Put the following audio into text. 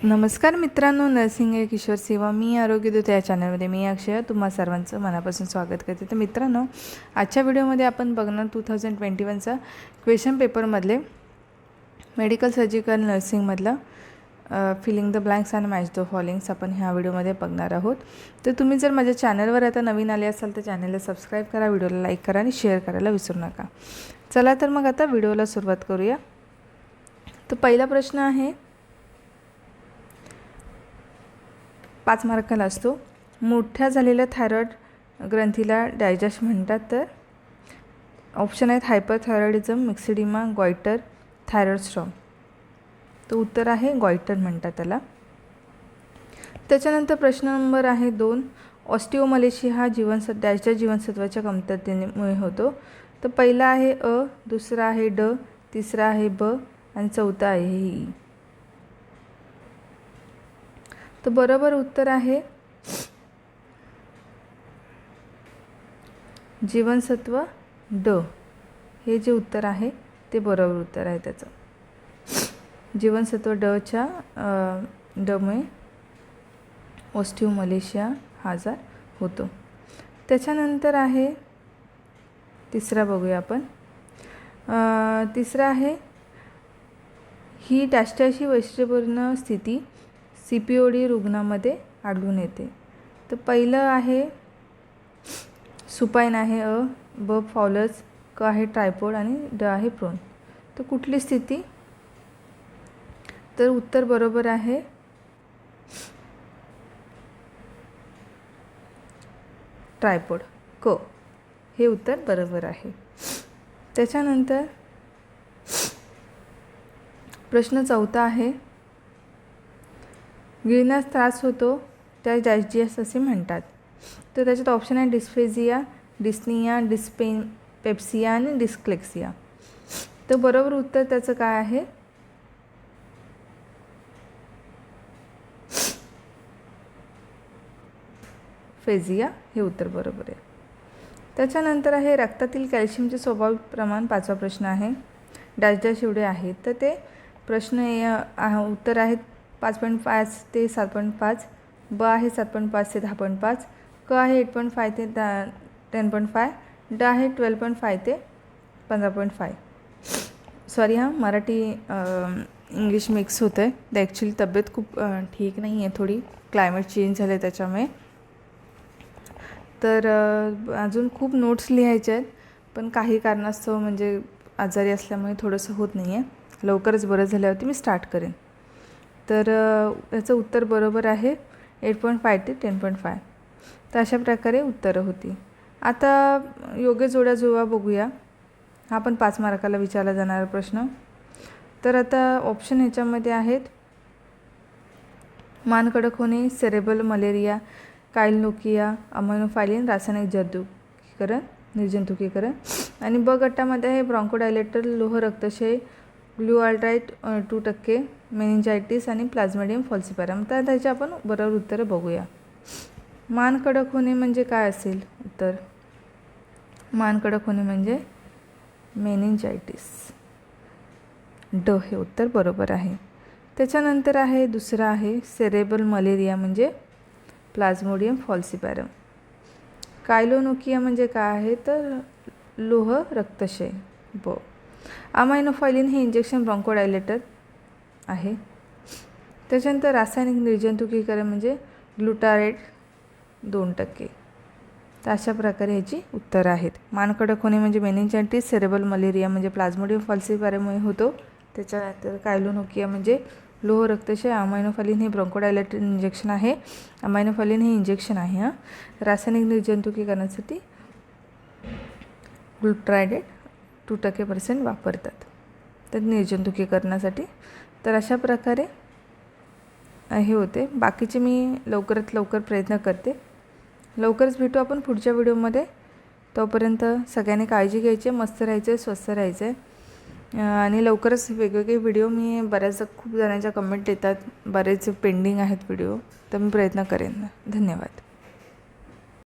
नमस्कार मित्रांनो, नर्सिंग आहे किशोर सेवा मी आरोग्यदूत या चॅनलमध्ये मी अक्षय तुम्हा सर्वांचं मनापासून स्वागत करते। तर मित्रांनो, आजच्या व्हिडिओमध्ये आपण बघणार 2021चा क्वेश्चन पेपरमधले मेडिकल सर्जिकल नर्सिंगमधलं filling the blanks and match the followings आपण ह्या व्हिडिओमध्ये बघणार आहोत। तर तुम्ही जर माझ्या चॅनलवर आता नवीन आले असाल तर चॅनलला सबस्क्राईब करा, व्हिडिओला लाईक करा आणि शेअर करायला विसरू नका। चला तर मग आता व्हिडिओला सुरुवात करूया। तर पहिला प्रश्न आहे 5 मार्काला असतो। मोठ्या झालेल्या थायरॉइड ग्रंथीला डायजेस्ट म्हणतात। तर ऑप्शन आहेत हायपरथायरॉइडिझम, मिक्सिडिमा, गॉइटर, थायरॉइड स्टॉर्म। तर उत्तर आहे गॉइटर म्हणतात त्याला। त्याच्यानंतर प्रश्न नंबर आहे 2, ऑस्टिओमलेशिया हा डायच्या जीवनसत्वाच्या कमतरतेमुळे होतो। तर पहिला आहे अ, दुसरा आहे ड, तिसरा आहे ब आणि चौथा आहे ई। तर बरोबर उत्तर आहे जीवनसत्व ड। हे जे उत्तर आहे ते बरोबर उत्तर आहे त्याचं। जीवनसत्व डच्या डमुळे ऑस्टिओमलेशिया हा आजार होतो। त्याच्यानंतर आहे तिसरा बघूया आपण। तिसरा आहे ही डॅशची वैशिष्ट्यपूर्ण स्थिती CPOD रुग्णामध्ये आढळून येते। तर पहिलं आहे सुपाईन आहे अ, ब फॉलस, क आहे ट्रायपॉड आणि ड आहे प्रोन। तर कुठली स्थिती? तर उत्तर बरोबर आहे ट्रायपॉड, क हे उत्तर बरोबर आहे। त्याच्यानंतर प्रश्न चौथा आहे गिळण्यास त्रास होतो त्या डायजेस्ट असे म्हणतात। तर त्याच्यात ऑप्शन आहे डिस्फेजिया, डिस्निया, पेप्सिया आणि डिस्क्लेक्सिया। तर बरोबर उत्तर त्याचं काय आहे? फेजिया हे उत्तर बरोबर आहे। त्याच्यानंतर आहे रक्तातील कॅल्शियमचे स्वाभाविक प्रमाण। 5वा प्रश्न आहे डॅश एवढे आहेत। तर ते प्रश्न उत्तर आहेत 5.5 ते 7.5, ब आहे 7.5 ते 10.5, क आहे 8.5 ते 10.5, ड आहे 12.5 ते 15.5। सॉरी हां, मराठी इंग्लिश मिक्स होतं आहे। तर ॲक्च्युली तब्येत खूप ठीक नाही आहे, थोडी क्लायमेट चेंज झालं आहे त्याच्यामुळे। तर अजून खूप नोट्स लिहायचे आहेत, पण काही कारणास्तव म्हणजे आजारी असल्यामुळे थोडंसं होत नाही आहे। लवकरच बरं झाल्यावरती मी स्टार्ट करेन। तर याचं उत्तर बरोबर आहे 8.5 ते 10.5। तर अशा प्रकारे उत्तरं होती। आता योग्य जोड्या जुळवा बघूया। हा पण 5 मार्काला विचारला जाणारा प्रश्न। तर आता ऑप्शन ह्याच्यामध्ये आहेत मान कडक होणे, सेरेब्रल मलेरिया, कायल्नोकिया, अमायनोफायलिन, रासायनिक निर्जंतुकीकरण आणि ब गटामध्ये आहे ब्रॉन्कोडायलेटर, लोह रक्तक्षय, ग्लुआल्ट्राइट 2%, मेनिंजायटिस आणि प्लाझ्मोडियम फॉल्सिपारम। तर त्याचे आपण बरोबर उत्तरं बघूया। मान कडक होणे म्हणजे काय असेल उत्तर? मान कडक होणे म्हणजे मेनिंजायटिस, ड हे उत्तर बरोबर आहे। त्याच्यानंतर आहे दुसरा आहे सेरेब्रल मलेरिया म्हणजे प्लाझ्मोडियम फॉल्सिपारम। कायलोनोकिया म्हणजे काय आहे? तर लोह रक्तक्षय, ब। अमायनोफायलिन हे इंजेक्शन ब्रॉन्कोडायलेटर आहे। त्याच्यानंतर रासायनिक निर्जंतुकीकरण म्हणजे ग्लुटारेट 2%। तर अशा प्रकारे ह्याची उत्तरं आहेत। मान कडक होणे म्हणजे मेनिंजायटिस, सेरेब्रल मलेरिया म्हणजे प्लाझ्मोडियम फॉल्सिपारममुळे होतो। त्याच्यानंतर कायलोनोकिया म्हणजे लोह रक्तक्षय, अमायनोफायलिन हे ब्रॉन्कोडायलेटर इंजेक्शन आहे, अमायनोफायलिन हे इंजेक्शन आहे हां। रासायनिक निर्जंतुकीकरणासाठी ग्लुटारेट 2% वापरतात तर निर्जंतुकीकरणासाठी। तर अशा प्रकारे हे होते। बाकीचे मी लवकरात लवकर प्रयत्न करते। लवकरच भेटू आपण पुढच्या व्हिडिओमध्ये। तोपर्यंत सगळ्यांनी काळजी घ्यायची, मस्त राहायचं, स्वस्थ राहायचं आणि लवकरच वेगवेगळे व्हिडिओ मी खूप जणांच्या कमेंट येतात, बरेच पेंडिंग आहेत व्हिडिओ, तर मी प्रयत्न करेन। धन्यवाद।